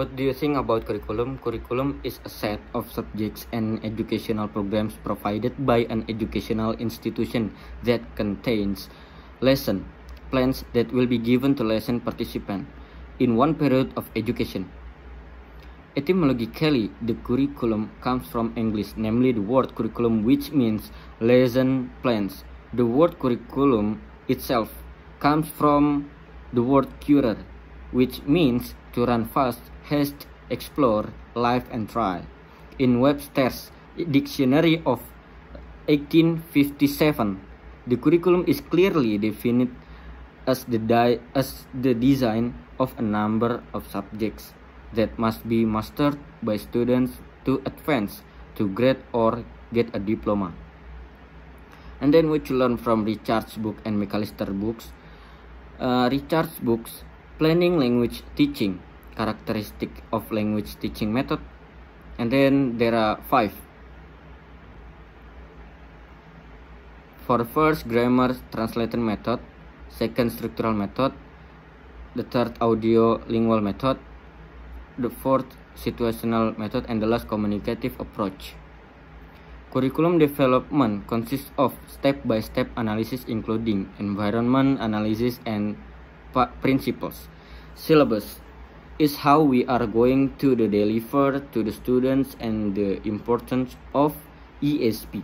What do you think about curriculum? Curriculum is a set of subjects and educational programs provided by an educational institution that contains lesson plans that will be given to lesson participants in one period of education. Etymologically, the curriculum comes from English, namely the word curriculum, which means lesson plans. The word curriculum itself comes from the word currer, which means to run fast, haste, explore, live, and try. In Webster's Dictionary of 1857, the curriculum is clearly defined as the design of a number of subjects that must be mastered by students to advance to grade or get a diploma. And then what you learn from Richard's book and McAllister books. Richard's books, Planning Language Teaching, Characteristic of Language Teaching Method, and then there are 5. For the first, grammar translation method, second, structural method, the third, audio lingual method, the fourth, situational method, and the last, communicative approach. Curriculum development consists of step-by-step analysis including environment analysis and principles. Syllabus is how we are going to deliver to the students and the importance of ESP.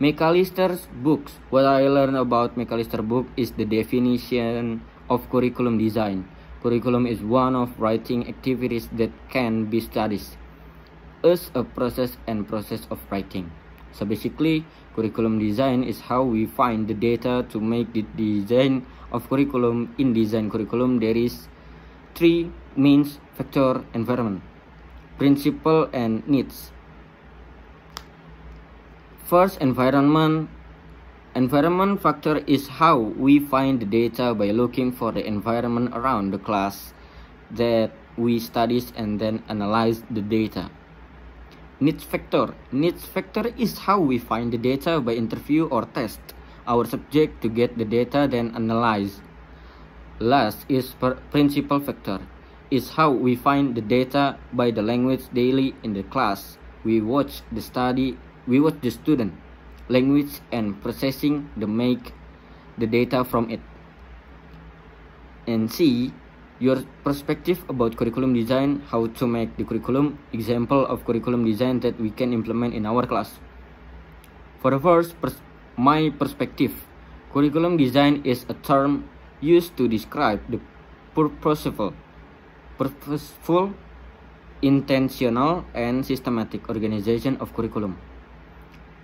McAllister's books. What I learned about McAllister's book is the definition of curriculum design. Curriculum is one of writing activities that can be studied as a process of writing. So basically, curriculum design is how we find the data to make the design of curriculum. In design curriculum, there is 3 means factor: environment, principle, and needs. First, environment. Environment factor is how we find the data by looking for the environment around the class that we study and then analyze the data. Needs factor. Needs factor is how we find the data by interview or test our subject to get the data then analyze. Last is principle factor, is how we find the data by the language daily in the class. We watch the student language and processing the data from it. And C, your perspective about curriculum design, how to make the curriculum, example of curriculum design that we can implement in our class. For the first, my perspective, curriculum design is a term used to describe the purposeful, intentional, and systematic organization of curriculum.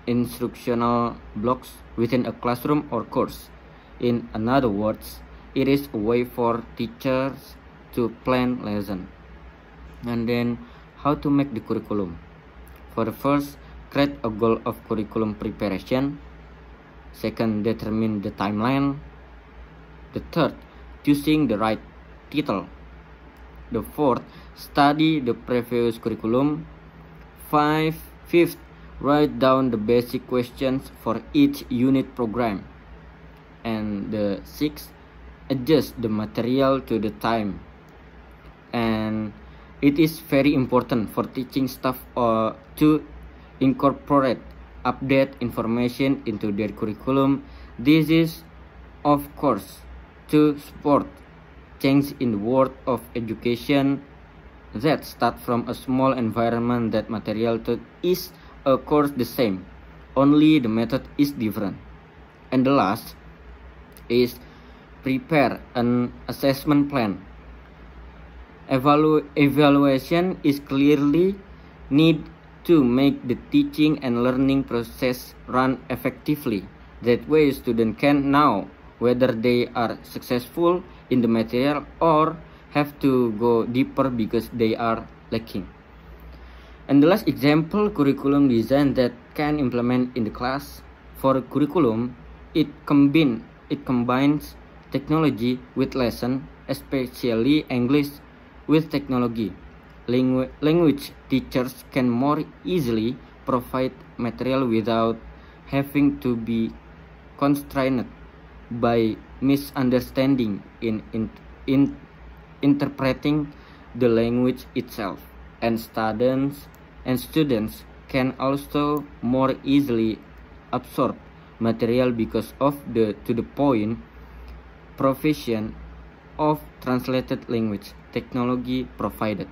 Instructional blocks within a classroom or course. In other words, it is a way for teachers to plan lesson. And then, how to make the curriculum. For the first, create a goal of curriculum preparation. Second, determine the timeline. The third, choosing the right title. The fourth, study the previous curriculum. Fifth, write down the basic questions for each unit program. And the sixth, adjust the material to the time. And it is very important for teaching staff to incorporate update information into their curriculum. This is, of course, to support change in the world of education that start from a small environment. That material is of course the same, only the method is different. And the last is prepare an assessment plan. Evaluation is clearly need to make the teaching and learning process run effectively. That way students can know whether they are successful in the material or have to go deeper because they are lacking. And the last example, curriculum design that can implement in the class. For curriculum, it combines technology with lesson, especially English with technology. Language teachers can more easily provide material without having to be constrained by misunderstanding in interpreting the language itself, and students can also more easily absorb material because of the to-the-point provision of translated language technology provided.